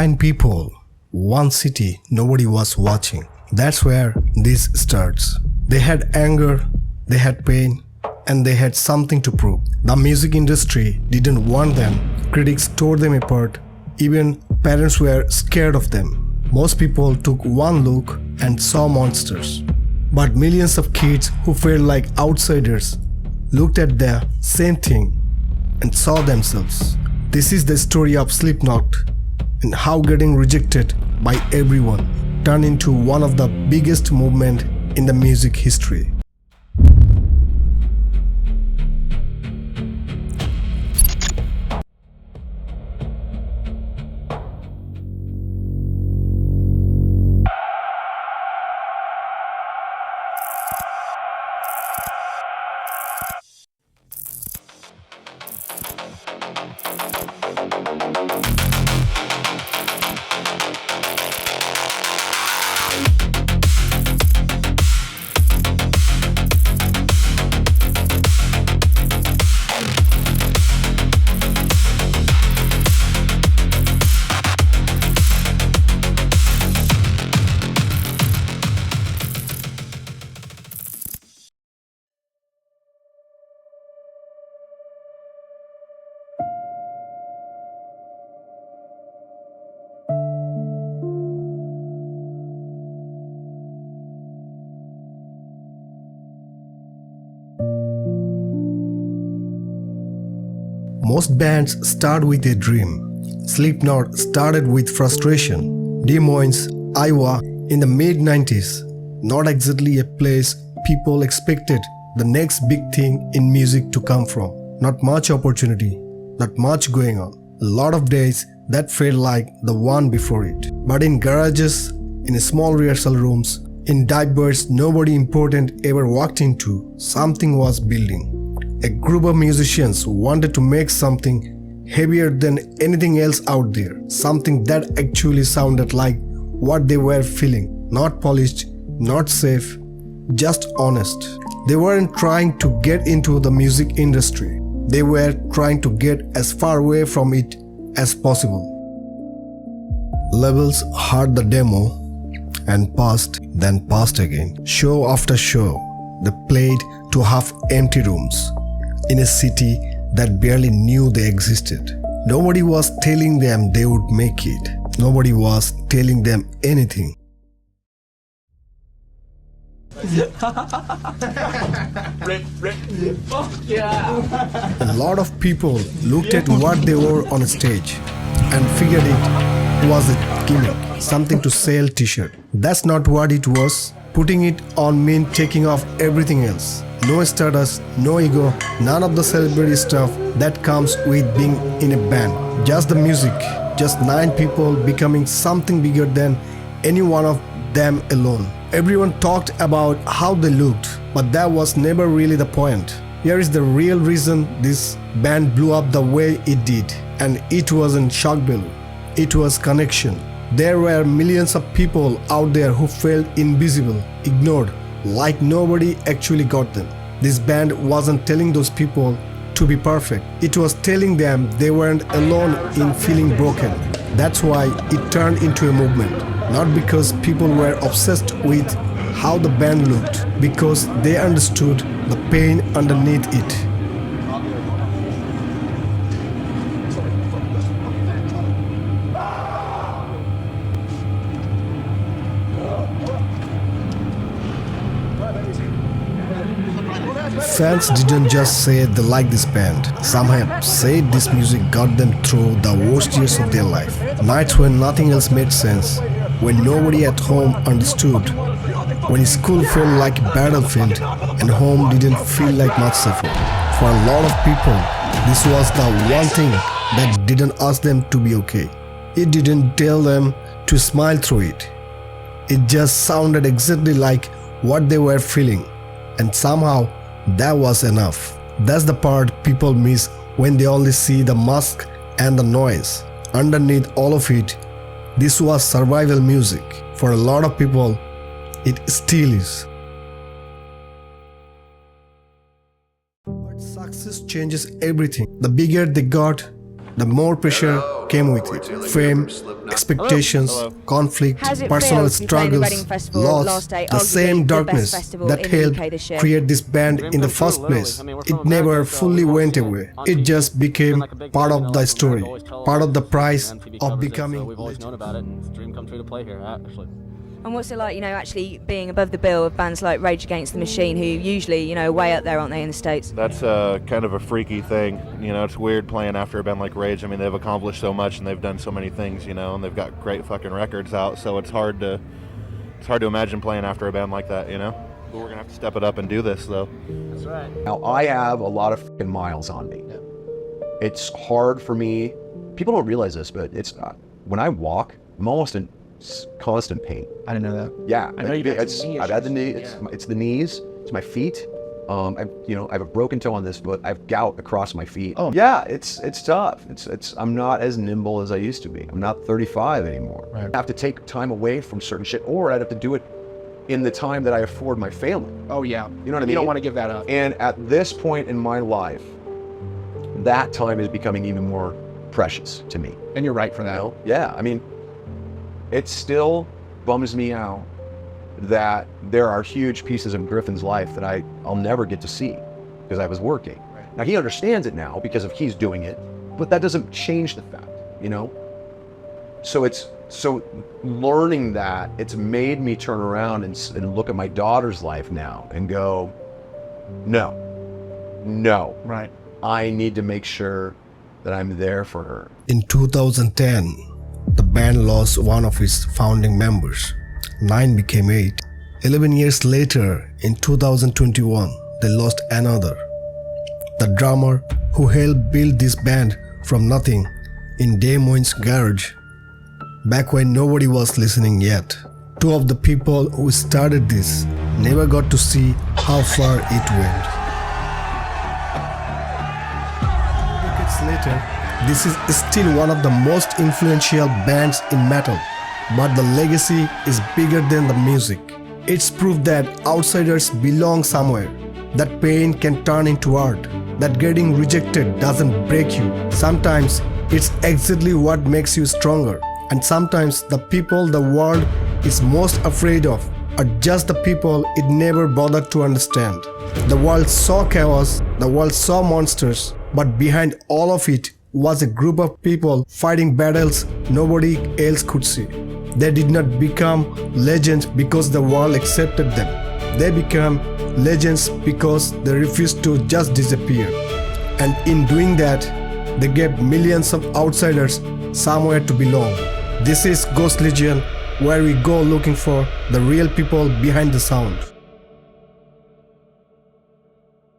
9 people, one city, nobody was watching. That's where this starts. They had anger, they had pain, and they had something to prove. The music industry didn't want them. Critics tore them apart. Even parents were scared of them. Most people took one look and saw monsters. But millions of kids who felt like outsiders looked at the same thing and saw themselves. This is the story of Slipknot and how getting rejected by everyone turned into one of the biggest movements in the music history. Most bands start with a dream. Slipknot started with frustration. Des Moines, Iowa, in the mid-90s. Not exactly a place people expected the next big thing in music to come from. Not much opportunity, not much going on. A lot of days that felt like the one before it. But in garages, in small rehearsal rooms, in dive-bars nobody important ever walked into, something was building. A group of musicians wanted to make something heavier than anything else out there. Something that actually sounded like what they were feeling. Not polished, not safe, just honest. They weren't trying to get into the music industry. They were trying to get as far away from it as possible. Labels heard the demo and passed, then passed again. Show after show, they played to half-empty rooms in a city that barely knew they existed. Nobody was telling them they would make it. Nobody was telling them anything. A lot of people looked at what they wore on stage and figured it was a gimmick, something to sell t-shirt. That's not what it was. Putting it on meant taking off everything else. No status, no ego, none of the celebrity stuff that comes with being in a band. Just the music, just 9 people becoming something bigger than any one of them alone. Everyone talked about how they looked, but that was never really the point. Here is the real reason this band blew up the way it did, and it wasn't shock value, it was connection. There were millions of people out there who felt invisible, ignored, like nobody actually got them. This band wasn't telling those people to be perfect. It was telling them they weren't alone in feeling broken. That's why it turned into a movement. Not because people were obsessed with how the band looked, because they understood the pain underneath it. Fans didn't just say they like this band. Some have said this music got them through the worst years of their life. Nights when nothing else made sense, when nobody at home understood, when school felt like a battlefield and home didn't feel like much safer. For a lot of people, this was the one thing that didn't ask them to be okay. It didn't tell them to smile through it. It just sounded exactly like what they were feeling, and somehow that was enough. That's the part people miss when they only see the mask and the noise. Underneath all of it, this was survival music. For a lot of people, it still is. But success changes everything. The bigger they got, the more pressure came with it. Fame, expectations, conflict, Has it personal failed to be playing the struggles, Reading Festival loss, last day, the arguably same the best darkness festival that in the helped UK this year? create this band in the first place. It never fully went away. It just became part of the story, part of the price of becoming We've always known about it, and it's a dream come true to play here, actually. And what's it like, actually being above the bill of bands like Rage Against the Machine, who usually, are way up there, aren't they, in the States? That's kind of a freaky thing. It's weird playing after a band like Rage. I mean, they've accomplished so much and they've done so many things, and they've got great fucking records out. So it's hard to imagine playing after a band like that, But we're gonna have to step it up and do this, though. That's right. Now, I have a lot of fucking miles on me. It's hard for me. People don't realize this, but it's when I walk, I'm almost in constant pain. I didn't know that. Yeah, I know you've had some knee I've had the knee. issues. It's the knees. It's my feet. I have a broken toe on this foot. I have gout across my feet. Oh. Yeah, it's tough. I'm not as nimble as I used to be. I'm not 35 anymore. Right. I have to take time away from certain shit, or I'd have to do it in the time that I afford my family. Oh, yeah. You know what I mean? You don't want to give that up. And at this point in my life, that time is becoming even more precious to me. And you're right for that. Yeah, I mean, it still bums me out that there are huge pieces of Griffin's life that I'll never get to see because I was working. Right. Now he understands it now because of he's doing it, but that doesn't change the fact, So learning that, it's made me turn around and look at my daughter's life now and go, no, Right. I need to make sure that I'm there for her. In 2010, the band lost one of its founding members. 9 became 8. 11 years later, in 2021, they lost another. The drummer who helped build this band from nothing in Des Moines' garage, back when nobody was listening yet. 2 of the people who started this never got to see how far it went. Decades later, this is still one of the most influential bands in metal, but the legacy is bigger than the music. It's proof that outsiders belong somewhere, that pain can turn into art, that getting rejected doesn't break you. Sometimes it's exactly what makes you stronger, and sometimes the people the world is most afraid of are just the people it never bothered to understand. The world saw chaos, the world saw monsters, but behind all of it was a group of people fighting battles nobody else could see. They did not become legends because the world accepted them. They became legends because they refused to just disappear. And in doing that, they gave millions of outsiders somewhere to belong. This is Ghost Legion, where we go looking for the real people behind the sound.